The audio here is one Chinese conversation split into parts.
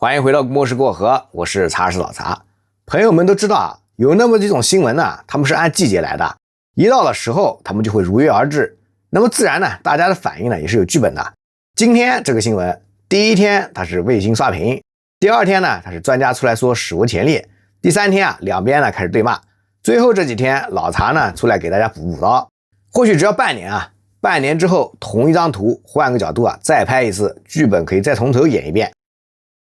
欢迎回到墨石过河，我是茶室老茶。朋友们都知道啊，有那么几种新闻呢，他们是按季节来的，一到了时候，他们就会如约而至。那么自然呢，大家的反应呢也是有剧本的。今天这个新闻，第一天它是卫星刷屏，第二天呢它是专家出来说史无前例，第三天啊两边呢开始对骂，最后这几天老茶呢出来给大家补刀。或许只要半年啊，半年之后同一张图换个角度啊再拍一次，剧本可以再从头演一遍。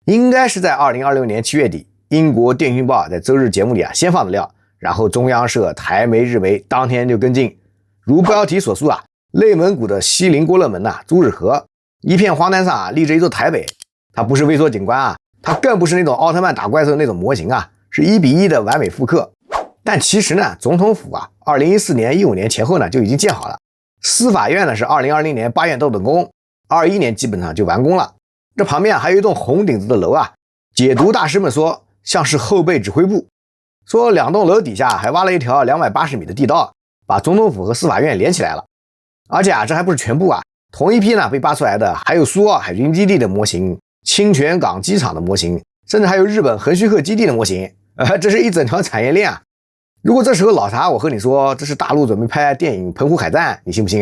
应该是在2026年7月底，英国电讯报在周日节目里先放的料，然后中央社、台媒、日媒当天就跟进。如标题所述啊，内蒙古的锡林郭勒门朱日河一片荒滩上立着一座台北，它不是微缩景观啊，它更不是那种奥特曼打怪兽那种模型啊，是1:1的完美复刻。但其实呢，总统府2014年、15年前后呢就已经建好了，司法院呢是2020年8月动的工，21年基本上就完工了。这旁边还有一栋红顶子的楼解读大师们说像是后备指挥部，说两栋楼底下还挖了一条280米的地道，把总统府和司法院连起来了。而且这还不是全部同一批呢被扒出来的还有苏澳海军基地的模型、清泉港机场的模型，甚至还有日本横须贺基地的模型，这是一整条产业链如果这时候老茶我和你说这是大陆准备拍电影《澎湖海战》，你信不信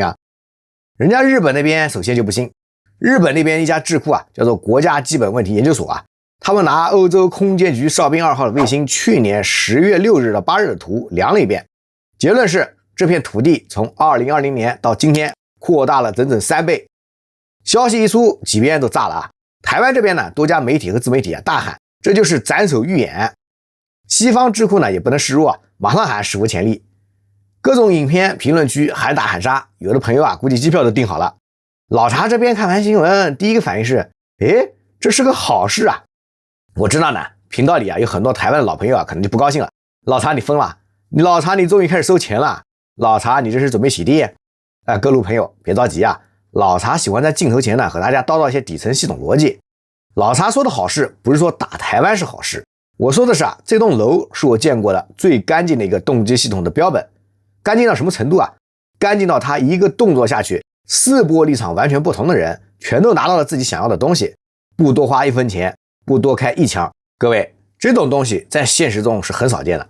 人家日本那边首先就不信。日本那边一家智库叫做国家基本问题研究所他们拿欧洲空间局哨兵2号的卫星去年10月6日到8日的图量了一遍，结论是这片土地从2020年到今天扩大了整整3倍。消息一出，几边都炸了台湾这边呢，多家媒体和自媒体大喊这就是斩首预演。西方智库呢也不能示弱马上喊史无前例。各种影片评论区喊打喊杀，有的朋友估计机票都订好了。老茶这边看完新闻，第一个反应是，这是个好事我知道呢，频道里有很多台湾的老朋友可能就不高兴了。老茶你疯了，老茶你终于开始收钱了，老茶你这是准备洗地？各路朋友别着急老茶喜欢在镜头前呢和大家叨叨一些底层系统逻辑。老茶说的好事不是说打台湾是好事，我说的是这栋楼是我见过的最干净的一个动机系统的标本。干净到什么程度干净到他一个动作下去，4波立场完全不同的人全都拿到了自己想要的东西，不多花1分钱，不多开1枪。各位，这种东西在现实中是很少见的，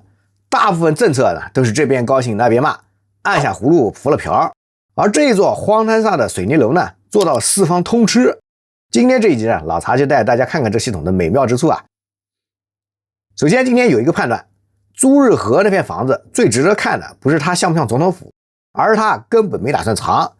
大部分政策呢都是这边高兴那边骂，按下葫芦浮了瓢。而这一座荒滩上的水泥楼呢，做到4方通吃。今天这一集呢，老茶就带大家看看这系统的美妙之处首先今天有一个判断，朱日河那片房子最值得看的不是它像不像总统府，而是它根本没打算藏。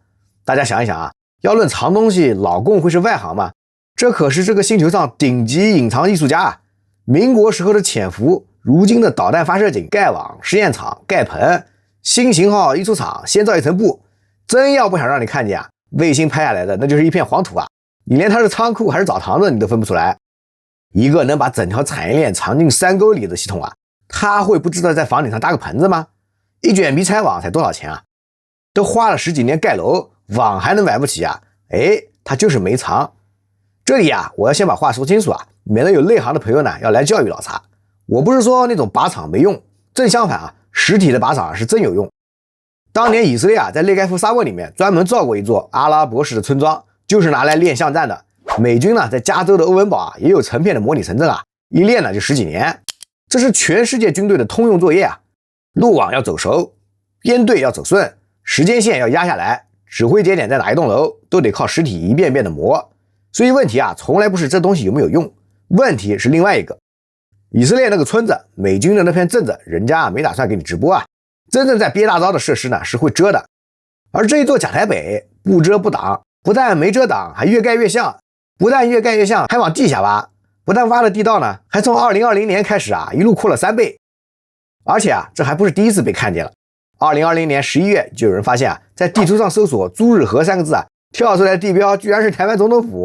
大家想一想要论藏东西，老共会是外行吗？这可是这个星球上顶级隐藏艺术家民国时候的潜伏，如今的导弹发射井、盖网、实验场、盖棚，新型号一出厂先造一层布，真要不想让你看见卫星拍下来的那就是一片黄土你连它是仓库还是澡堂子你都分不出来。一个能把整条产业链藏进山沟里的系统它会不知道在房顶上搭个棚子吗？一卷迷彩网才多少钱都花了10几年盖楼，网还能买不起它就是没藏。这里我要先把话说清楚免得有内行的朋友呢要来教育老茶。我不是说那种靶场没用，正相反实体的靶场是真有用。当年以色列在内盖夫沙漠里面专门造过一座阿拉伯式的村庄，就是拿来练巷战的。美军呢在加州的欧文堡也有成片的模拟城镇一练呢就10几年。这是全世界军队的通用作业路网要走熟，编队要走顺，时间线要压下来，指挥节点在哪一栋楼都得靠实体一遍遍的磨。所以问题从来不是这东西有没有用，问题是另外一个。以色列那个村子，美军的那片镇子，人家没打算给你直播真正在憋大招的设施呢是会遮的。而这一座假台北不遮不挡，不但没遮挡，还越盖越像，不但越盖越像，还往地下挖，不但挖了地道呢，还从2020年开始一路扩了3倍。而且这还不是第一次被看见了。2020年11月就有人发现在地图上搜索朱日河3个字跳出来的地标居然是台湾总统府。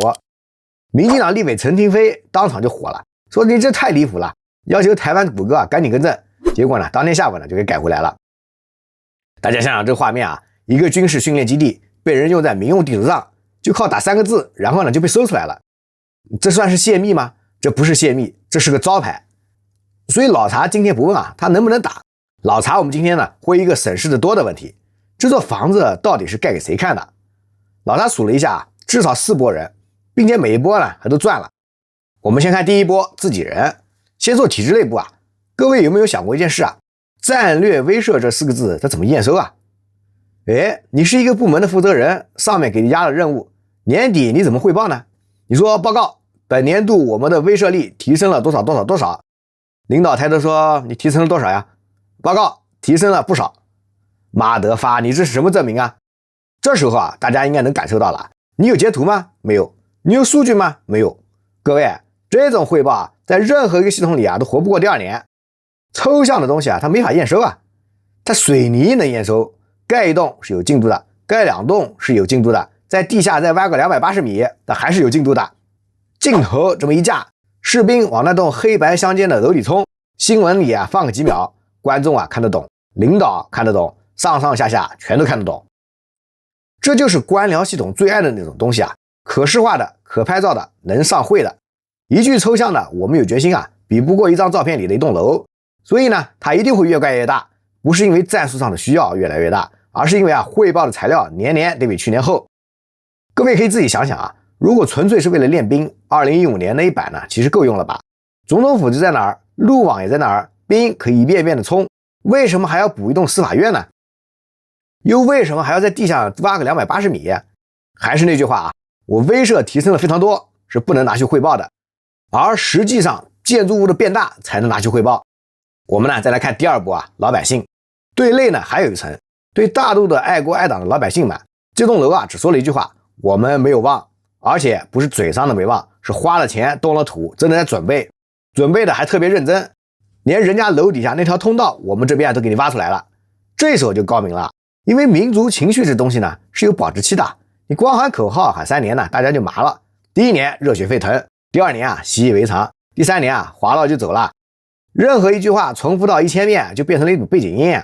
民进党立委陈廷飞当场就火了，说你这太离谱了，要求台湾谷歌赶紧更正。结果呢，当天下午呢就给改回来了。大家想想这个画面一个军事训练基地被人用在民用地图上，就靠打3个字，然后呢就被搜出来了。这算是泄密吗？这不是泄密，这是个招牌。所以老茶今天不问他能不能打，老茶我们今天呢会一个审视的多的问题，这座房子到底是盖给谁看的？老茶数了一下，至少4波人，并且每一波呢还都赚了。我们先看第一波自己人，先做体制内部啊。各位有没有想过一件事啊？战略威慑这4个字它怎么验收啊？你是一个部门的负责人，上面给你压了任务，年底你怎么汇报呢？你说报告，本年度我们的威慑力提升了多少多少多少，领导抬头说你提升了多少呀？报告，提升了不少。妈得发，你这是什么证明啊？这时候啊，大家应该能感受到了，你有截图吗？没有。你有数据吗？没有。各位，这种汇报啊，在任何一个系统里啊，都活不过第2年。抽象的东西啊，它没法验收啊。它水泥能验收，盖一栋是有进度的，盖2栋是有进度的，在地下再挖个280米，那还是有进度的。镜头这么一架，士兵往那栋黑白相间的楼里冲，新闻里啊放个几秒，观众啊看得懂，领导看得懂，上上下下全都看得懂。这就是官僚系统最爱的那种东西啊，可视化的、可拍照的、能上绘的。一句抽象的我们有决心啊，比不过一张照片里的一栋楼。所以呢，它一定会越盖越大，不是因为战术上的需要越来越大，而是因为啊汇报的材料年年得比去年厚。各位可以自己想想啊，如果纯粹是为了练兵，2015年那一版呢，其实够用了吧？总统府就在哪儿，路网也在哪儿，兵可以一遍遍的冲，为什么还要补一栋司法院呢？又为什么还要在地下挖个280米？还是那句话啊，我威慑提升了非常多，是不能拿去汇报的，而实际上建筑物的变大才能拿去汇报。我们呢再来看第2步啊，老百姓。对内呢还有一层，对大陆的爱国爱党的老百姓们，这栋楼啊只说了一句话，我们没有忘，而且不是嘴上的没忘，是花了钱动了土，真的在准备，准备的还特别认真，连人家楼底下那条通道我们这边都给你挖出来了。这时候就高明了，因为民族情绪这东西呢是有保质期的，你光喊口号喊3年呢，大家就麻了。第1年热血沸腾，第2年啊习以为常，第3年啊滑了就走了。任何一句话重复到1000遍就变成了一组背景音，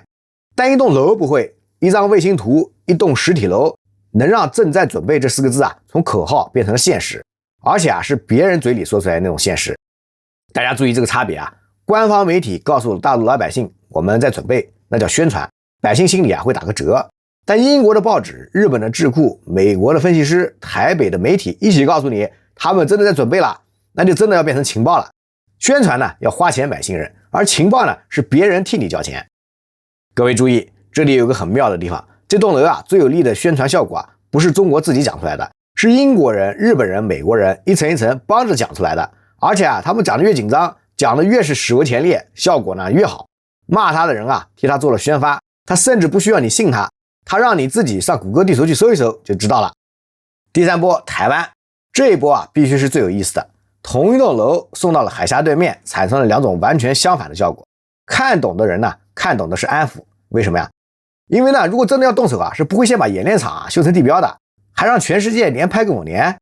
但一栋楼不会，一张卫星图，一栋实体楼能让正在准备这4个字啊从口号变成了现实，而且啊是别人嘴里说出来的那种现实。大家注意这个差别啊，官方媒体告诉大陆老百姓我们在准备，那叫宣传，百姓心里啊会打个折。但英国的报纸、日本的智库、美国的分析师、台北的媒体一起告诉你他们真的在准备了，那就真的要变成情报了。宣传呢要花钱买信任，而情报呢是别人替你交钱。各位注意，这里有个很妙的地方，这栋楼啊最有力的宣传效果啊不是中国自己讲出来的，是英国人、日本人、美国人一层一层帮着讲出来的。而且啊他们讲的越紧张，讲的越是史无前例，效果呢越好。骂他的人啊替他做了宣发，他甚至不需要你信他，他让你自己上谷歌地图去搜一搜就知道了。第3波台湾，这一波啊必须是最有意思的。同一栋楼送到了海峡对面，产生了2种完全相反的效果。看懂的人呢，看懂的是安抚，为什么呀？因为呢，如果真的要动手啊，是不会先把演练场啊修成地标的，还让全世界连拍个5年。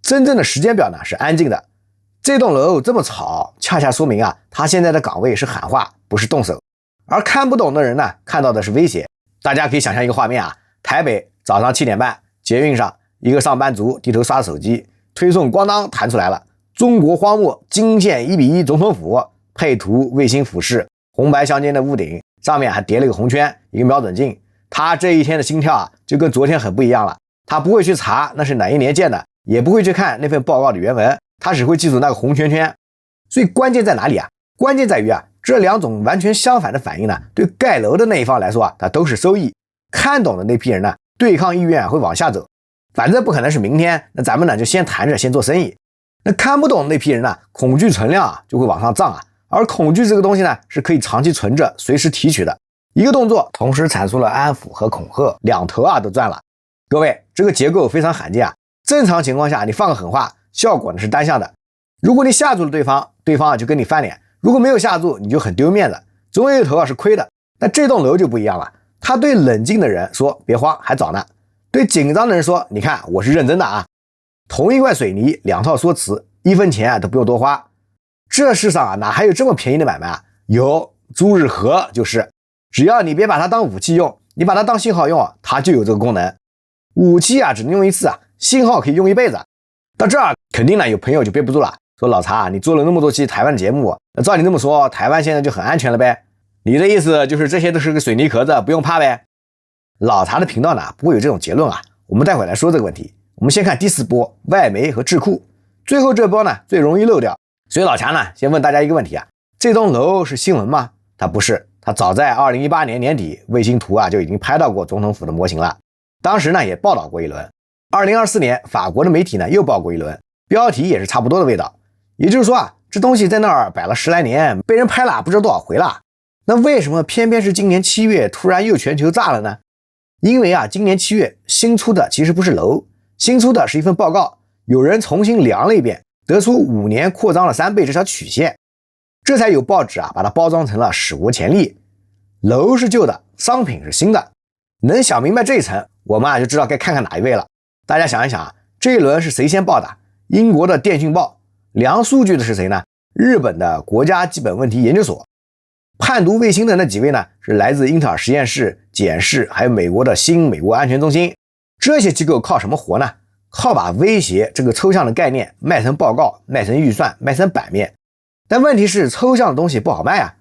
真正的时间表呢是安静的。这栋楼这么吵，恰恰说明啊，他现在的岗位是喊话，不是动手。而看不懂的人呢，看到的是威胁。大家可以想象一个画面啊，台北早上7点半，捷运上一个上班族低头刷手机，推送咣当弹出来了。中国荒漠惊现1:1总统府，配图卫星俯视，红白相间的屋顶，上面还叠了一个红圈，一个瞄准镜。他这一天的心跳啊，就跟昨天很不一样了。他不会去查那是哪一年建的，也不会去看那份报告的原文，他只会记住那个红圈圈。所以关键在哪里啊？关键在于啊，这2种完全相反的反应呢，对盖楼的那一方来说啊，它都是收益。看懂的那批人呢，对抗意愿会往下走，反正不可能是明天，那咱们呢就先谈着，先做生意。那看不懂的那批人呢，恐惧存量啊就会往上涨啊，而恐惧这个东西呢是可以长期存着，随时提取的。一个动作同时产出了安抚和恐吓，两头啊都赚了。各位，这个结构非常罕见啊。正常情况下，你放个狠话，效果呢是单向的。如果你吓住了对方，对方啊就跟你翻脸；如果没有吓住，你就很丢面子，总有一头啊是亏的。但这栋楼就不一样了，他对冷静的人说别慌，还早呢；对紧张的人说你看我是认真的啊。同一块水泥，2套说辞，1分钱啊都不用多花。这世上啊哪还有这么便宜的买卖啊？有，朱日和就是。只要你别把它当武器用，你把它当信号用，它就有这个功能。武器啊只能用一次啊，信号可以用一辈子。到这儿肯定呢有朋友就憋不住了，说老查你做了那么多期台湾的节目，那照你这么说，台湾现在就很安全了呗？你的意思就是这些都是个水泥壳子，不用怕呗？老查的频道呢不会有这种结论啊，我们待会来说这个问题。我们先看第4波外媒和智库。最后这波呢最容易漏掉。所以老强呢先问大家一个问题啊，这栋楼是新闻吗？它不是，它早在2018年年底卫星图就已经拍到过总统府的模型了，当时呢也报道过一轮。2024年法国的媒体呢又报过一轮，标题也是差不多的味道。也就是说这东西在那儿摆了10来年，被人拍了不知道多少回了。那为什么偏偏是今年7月突然又全球炸了呢？因为今年7月新出的其实不是楼，新出的是一份报告，有人重新量了一遍，得出5年扩张了3倍这条曲线，这才有报纸把它包装成了史无前例。楼是旧的，商品是新的。能想明白这一层，我们就知道该看看哪一位了。大家想一想这一轮是谁先报的？英国的电讯报。量数据的是谁呢？日本的国家基本问题研究所。判读卫星的那几位呢，是来自英特尔实验室、检视，还有美国的新美国安全中心。这些机构靠什么活呢？靠把威胁这个抽象的概念卖成报告，卖成预算，卖成版面。但问题是抽象的东西不好卖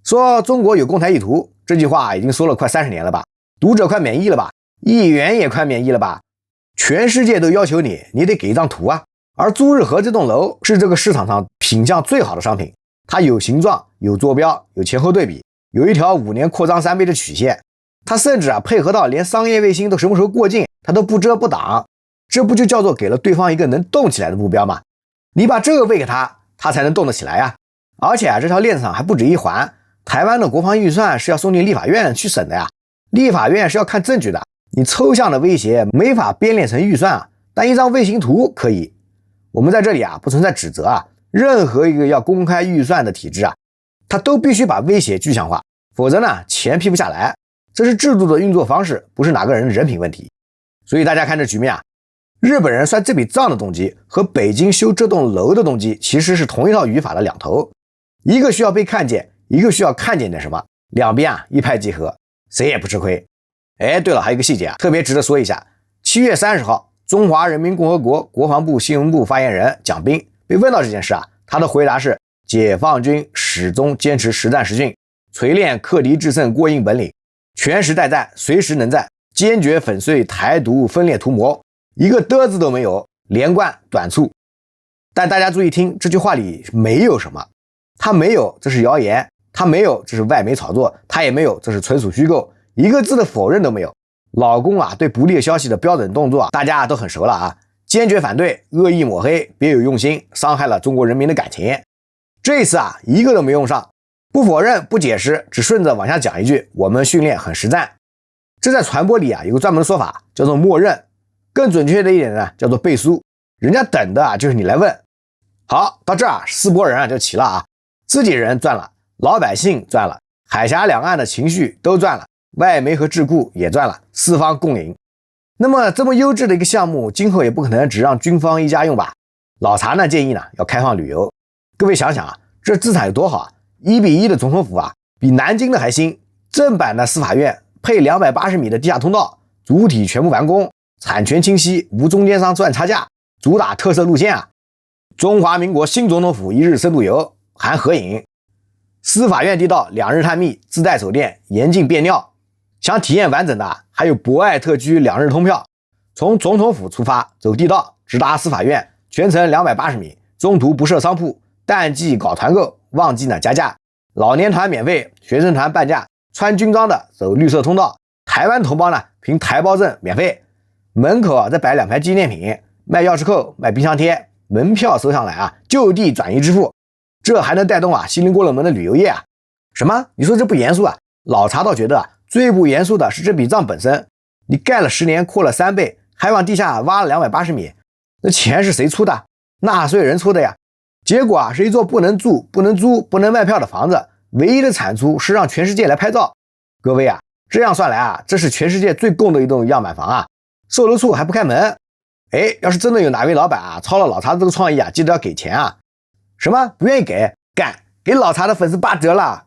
说中国有攻台意图，这句话已经说了快30年了吧，读者快免疫了吧，议员也快免疫了吧，全世界都要求你得给一张图而朱日和这栋楼是这个市场上品相最好的商品，它有形状，有坐标，有前后对比，有一条5年扩张3倍的曲线，它甚至配合到连商业卫星都什么时候过境它都不遮不挡，这不就叫做给了对方一个能动起来的目标吗？你把这个喂给他才能动得起来而且这条链子上还不止一环，台湾的国防预算是要送进立法院去审的立法院是要看证据的，你抽象的威胁没法编列成预算但一张卫星图可以。我们在这里不存在指责任何一个要公开预算的体制它都必须把威胁具象化，否则呢钱批不下来，这是制度的运作方式，不是哪个人的人品问题。所以大家看这局面日本人算这笔账的动机和北京修这栋楼的动机其实是同一套语法的两头，一个需要被看见，一个需要看见点什么，两边一拍即合，谁也不吃亏。对了，还有一个细节特别值得说一下，7月30号中华人民共和国国防部新闻部发言人蒋斌被问到这件事他的回答是：解放军始终坚持实战实训，锤炼克敌制胜过硬本领，全时待战，随时能战，坚决粉碎台独分裂图谋，一个的字都没有，连贯短促。但大家注意听，这句话里没有什么，他没有这是谣言，他没有这是外媒炒作，他也没有这是纯属虚构，一个字的否认都没有。老公对不利消息的标准动作大家都很熟了坚决反对，恶意抹黑，别有用心，伤害了中国人民的感情。这一次一个都没用上，不否认不解释，只顺着往下讲一句，我们训练很实战。这在传播里有个专门的说法叫做默认，更准确的一点呢叫做背书，人家等的就是你来问。好，到这四拨人就齐了自己人赚了，老百姓赚了，海峡两岸的情绪都赚了，外媒和智库也赚了，四方共赢。那么这么优质的一个项目，今后也不可能只让军方一家用吧？老查呢建议要开放旅游。各位想想这资产有多好1:1的总统府比南京的还新，正版的司法院，配280米的地下通道，主体全部完工，产权清晰，无中间商赚差价，主打特色路线中华民国新总统府1日深度游，含合影。司法院地道2日探秘，自带酒店，严禁便尿。想体验完整的还有博爱特区2日通票，从总统府出发，走地道直达司法院，全程280米，中途不设商铺，淡季搞团购，旺季加价，老年团免费，学生团半价，穿军装的走绿色通道，台湾同胞凭台胞证免费。门口再摆2排纪念品，卖钥匙扣，卖冰箱贴，门票收上来就地转移支付，这还能带动西邻过了门的旅游业什么？你说这不严肃老查倒觉得最不严肃的是这笔账本身，你盖了10年，扩了3倍，还往地下挖了280米，那钱是谁出的？纳税人出的呀。结果是一座不能住、不能租、不能卖票的房子，唯一的产出是让全世界来拍照。各位这样算来这是全世界最供的一栋样板房售楼处还不开门。要是真的有哪位老板抄了老查这个创意记得要给钱什么不愿意干，给老查的粉丝8折了。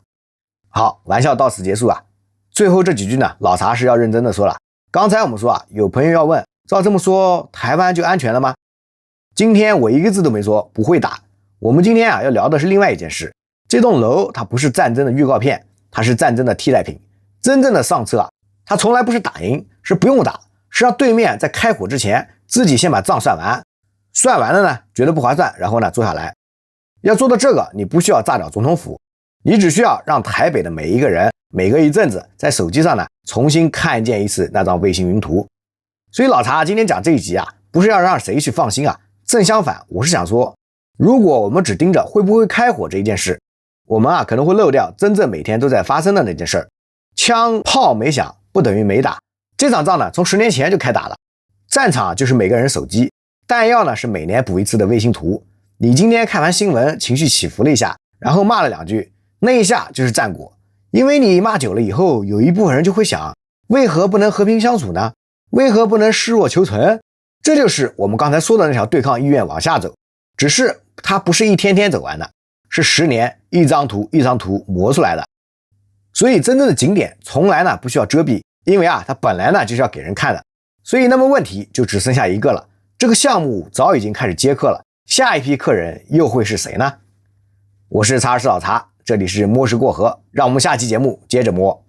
好，玩笑到此结束最后这几句呢，老查是要认真的说了。刚才我们说有朋友要问，照这么说台湾就安全了吗？今天我一个字都没说，不会打。我们今天要聊的是另外一件事，这栋楼它不是战争的预告片，它是战争的替代品。真正的上策它从来不是打赢，是不用打，是让对面在开火之前自己先把账算完。算完了呢，觉得不划算，然后呢坐下来。要做到这个，你不需要炸掉总统府，你只需要让台北的每一个人每隔一阵子在手机上呢重新看见一次那张卫星云图。所以老茶今天讲这一集啊，不是要让谁去放心啊，正相反，我是想说，如果我们只盯着会不会开火这一件事，我们啊可能会漏掉真正每天都在发生的那件事儿。枪炮没响不等于没打，这场仗呢从10年前就开打了，战场就是每个人手机，弹药呢是每年补一次的卫星图。你今天看完新闻情绪起伏了一下，然后骂了2句，那一下就是战果。因为你骂久了以后，有一部分人就会想，为何不能和平相处呢？为何不能示弱求存？这就是我们刚才说的那条对抗意愿往下走，只是它不是一天天走完的，是10年一张图一张图磨出来的。所以真正的景点从来呢不需要遮蔽，因为啊它本来呢就是要给人看的。所以那么问题就只剩下一个了，这个项目早已经开始接客了，下一批客人又会是谁呢？我是查尔斯老茶，这里是摸石过河，让我们下期节目接着摸。